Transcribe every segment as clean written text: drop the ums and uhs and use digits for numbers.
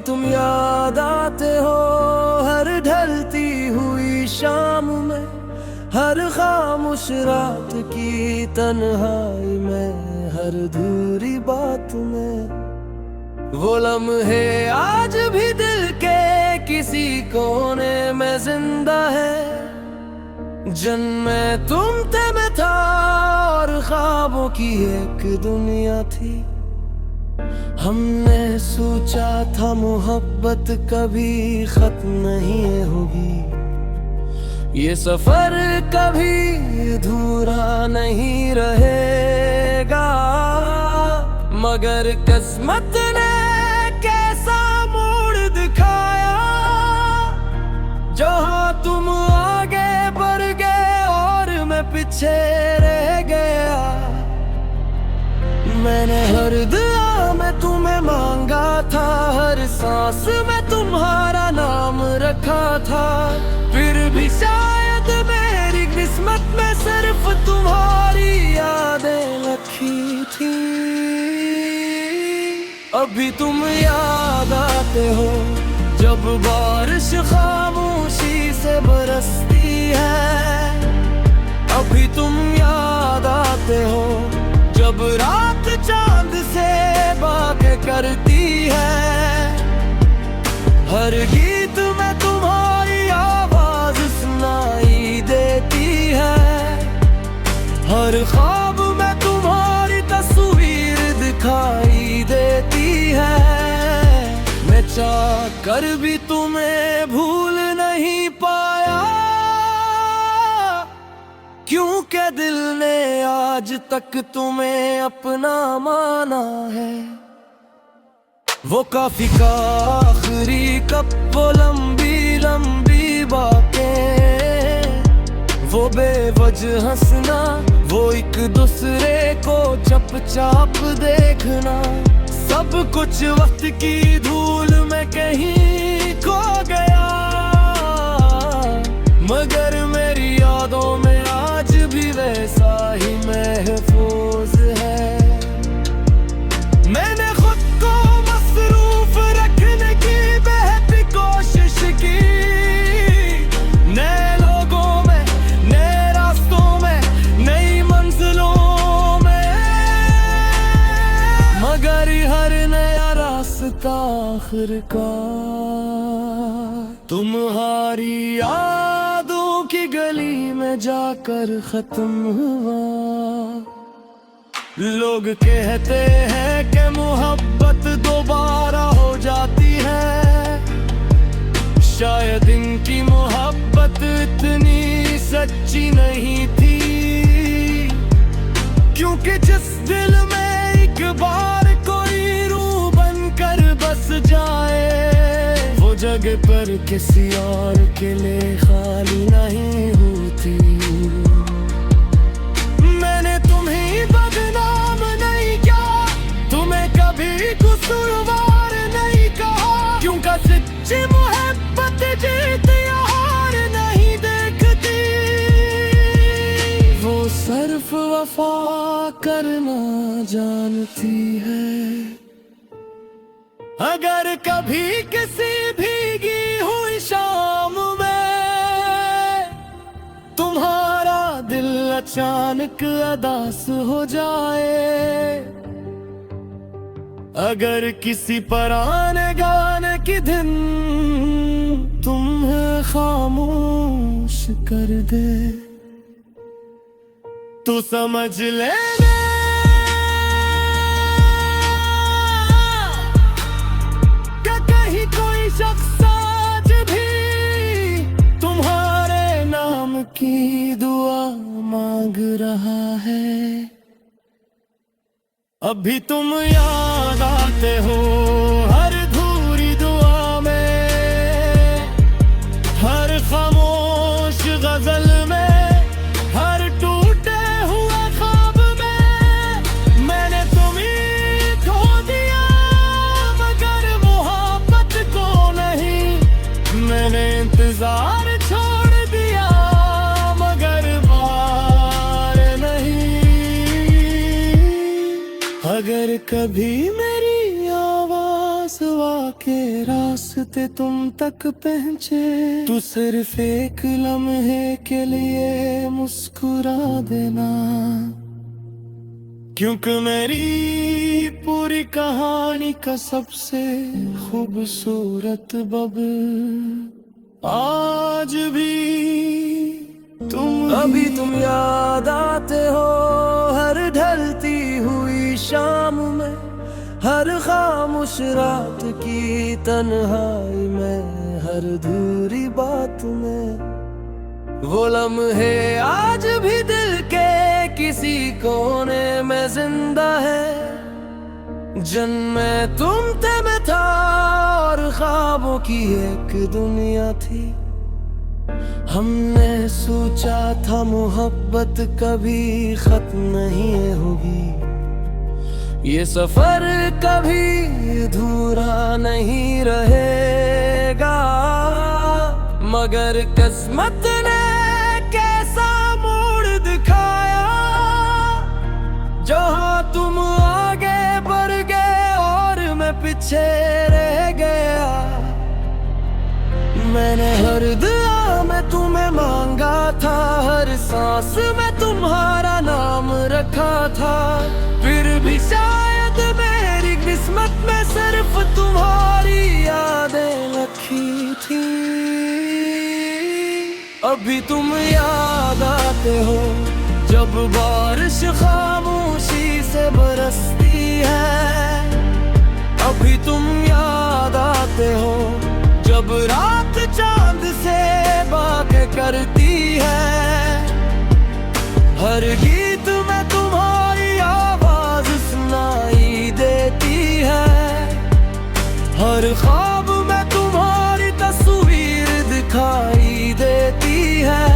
तुम याद आते हो हर ढलती हुई शाम में, हर खामोश रात की तन्हाई में, हर अधूरी बात में। वो लम्हे आज भी दिल के किसी कोने में जिंदा है, जन्मे तुम थे मैं था और ख्वाबों की एक दुनिया थी। हमने सोचा था मोहब्बत कभी खत्म नहीं होगी, ये सफर कभी अधूरा नहीं रहेगा। मगर किस्मत ने कैसा मोड़ दिखाया, जहां तुम आगे बढ़ गए और मैं पीछे रह गया। मैंने हर दुआ में तुम्हें मांगा था, हर सांस में तुम्हारा नाम रखा था, फिर भी शायद मेरी किस्मत में सिर्फ तुम्हारी यादें लिखी थी। अभी तुम याद आते हो जब बारिश खामोशी से बरसती है, अभी तुम याद आते हो जब रात चांद से बातें करती है। हर गीत में तुम्हारी आवाज सुनाई देती है, हर ख्वाब में तुम्हारी तस्वीर दिखाई देती है। मैं चाह कर भी तुम्हें भूल नहीं पाया, क्योंकि दिल ने आज तक तुम्हें अपना माना है। वो काफी का आखिरी कप, वो लंबी लंबी बातें, वो बेवजह हंसना, वो एक दूसरे को चुपचाप देखना, सब कुछ वक्त की धूल में कहीं खो गया। मगर मेरी यादों में आज भी वैसा ही महफूज है। मैंने खुद को मसरूफ रखने की बेहद कोशिश की, नए लोगों में, नए रास्तों में, नई मंजिलों में, मगर हर नया रास्ता आखिरकार तुम्हारी यादों की गली में जाकर खत्म हुआ। लोग कहते हैं कि मोहब्बत दोबारा हो जाती है, शायद इनकी मोहब्बत इतनी सच्ची नहीं थी, क्योंकि जिस दिल में एक बार कोई रूह बनकर बस जाए, वो जगह पर किसी और के लिए खाली नहीं होती। मैंने तुम्हें बदनाम नहीं किया, तुम्हें कभी कसूरवार नहीं कहा, क्योंकि सच्ची मोहब्बत जीत या हार नहीं देखती, वो सिर्फ वफा करना जानती है। अगर कभी किसी भीगी हुई शाम में तुम्हारा दिल अचानक उदास हो जाए, अगर किसी पुराने गाने की धुन तुम्हें खामोश कर दे, तो समझ लेना कोई शख्स आज भी तुम्हारे नाम की दुआ मांग रहा है। अभी तुम याद आते हो हर अधूरी दुआ में, हर खामोश गजल में, हर टूटे हुए ख्वाब में। मैंने तुम्हें खो दिया मगर मोहब्बत को नहीं, मैंने इंतजार छोड़ दिया मगर बार नहीं। अगर कभी मेरी आवाज़ के रास्ते तुम तक पहुँचे, तू सिर्फ एक लम्हे के लिए मुस्कुरा देना, क्योंकि मेरी पूरी कहानी का सबसे खूबसूरत बब आज भी तुम। अभी तुम याद आते हो हर ढलती हुई शाम में, हर खामोश रात की तन्हाई में, हर अधूरी बात में। वो लम्हे आज भी दिल के किसी कोने में जिंदा है, जन्मे तुम थे मैं था और ख्वाबों की एक दुनिया थी। हमने सोचा था मोहब्बत कभी खत्म नहीं होगी, ये सफर कभी अधूरा नहीं रहेगा, मगर किस्मत ने कैसा मोड़ दिखाया, जहाँ तुम आगे बढ़ गए और मैं पीछे रह गया। मैंने हर दुआ में तुम्हें मांगा था, हर सांस में तुम्हारा नाम रखा था, फिर भी शायद मेरी किस्मत में सिर्फ तुम्हारी यादें लिखी थी। अभी तुम याद आते हो जब बारिश खामोशी से बरसती है, अभी तुम याद आते हो जब रात चांद से बातें करती है, हर गीत में तुम्हारी आवाज सुनाई देती है, हर ख्वाब में तुम्हारी तस्वीर दिखाई देती है।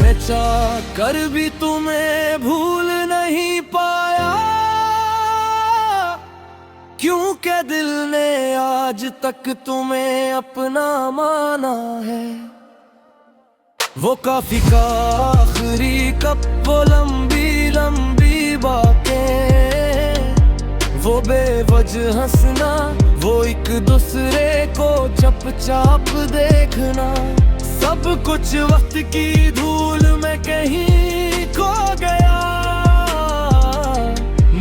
मैं चाह कर भी तुम्हें भूल नहीं पाया, क्योंकि दिल ने आज तक तुम्हें अपना माना है। वो काफी का आखिरी कप, वो लंबी लंबी बातें, वो बेवजह हंसना, वो एक दूसरे को चुपचाप देखना, सब कुछ वक्त की धूल में कहीं खो गया,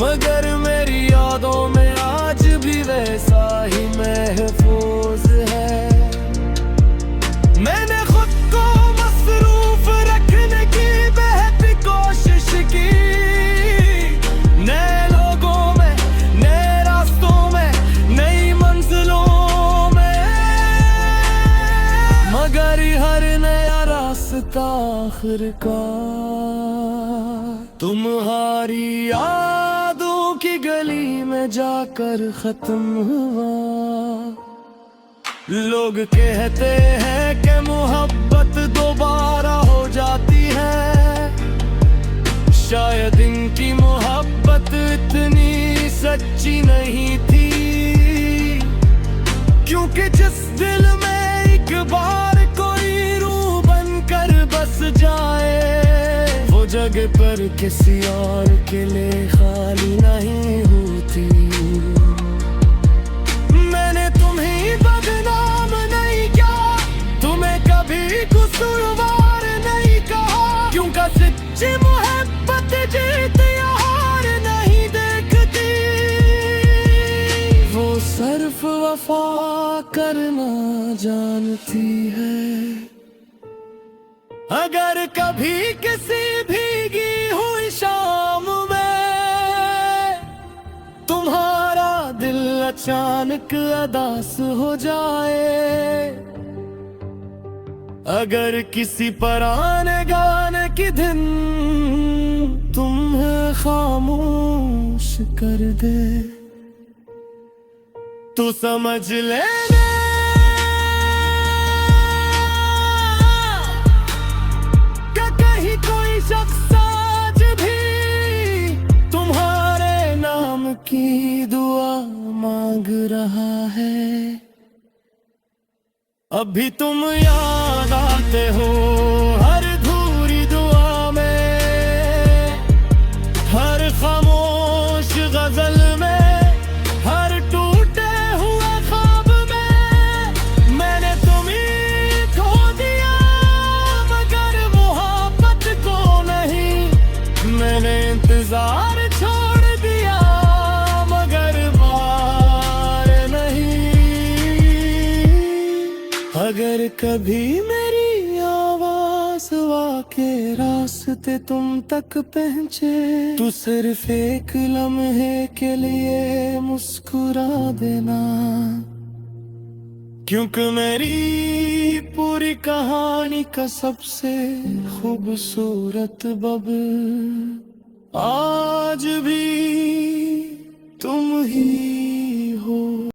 मगर मेरी यादों में आज भी वैसा ही महफूज है। मैंने खुद को मसरूफ रखने की बेहद कोशिश की, नए लोगों में, नए रास्तों में, नई मंजिलों में, मगर हर नया रास्ता आखिरकार तुम्हारी यादों की गली में जाकर खत्म हुआ। लोग कहते हैं कि मोहब्बत दोबारा हो जाती है, शायद इनकी मोहब्बत इतनी सच्ची नहीं थी, क्योंकि जिस दिल में एक बार कोई रूह बनकर बस जाए, वो जगह पर किसी और के लिए खाली नहीं होती। मैंने तुम्हें बदनाम नहीं किया, तुम्हें कभी कसूरवार नहीं कहा, क्योंकि सच्ची मोहब्बत जीत या हार नहीं देखती, वो सिर्फ वफा करना जानती है। अगर कभी किसी भीगी हुई शाम में तुम्हारा दिल अचानक उदास हो जाए, अगर किसी पुराने गाने की धुन तुम्हें खामोश कर दे, तो समझ लेना कोई शख्स आज भी तुम्हारे नाम की दुआ मांग रहा है। अभी तुम याद आते हो हर अधूरी दुआ में, हर खामोश गजल में, हर टूटे हुए अगर कभी मेरी आवाज वाके रास्ते तुम तक पहुंचे, तो सिर्फ एक लम्हे के लिए मुस्कुरा देना, क्योंकि मेरी पूरी कहानी का सबसे खूबसूरत बब आज भी तुम ही हो।